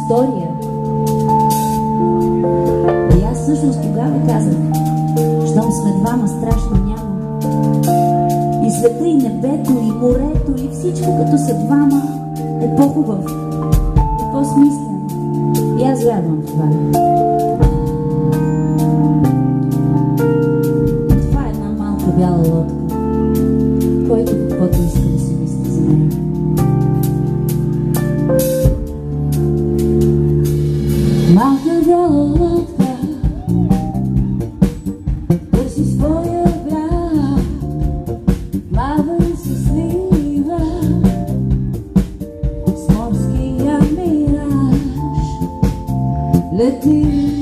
история. И аз всъщност тогава казах, щом сме двама, страшно няма. И света, и небето, и морето, и всичко като са двама е по-хубав и по-смислен. И аз вярвам в това. Това е една малка бяла лодка, който каквото иска да си мисли за нея. Малка бяла лодка търси своя бряг, плава и се слива с морския мираж. Лети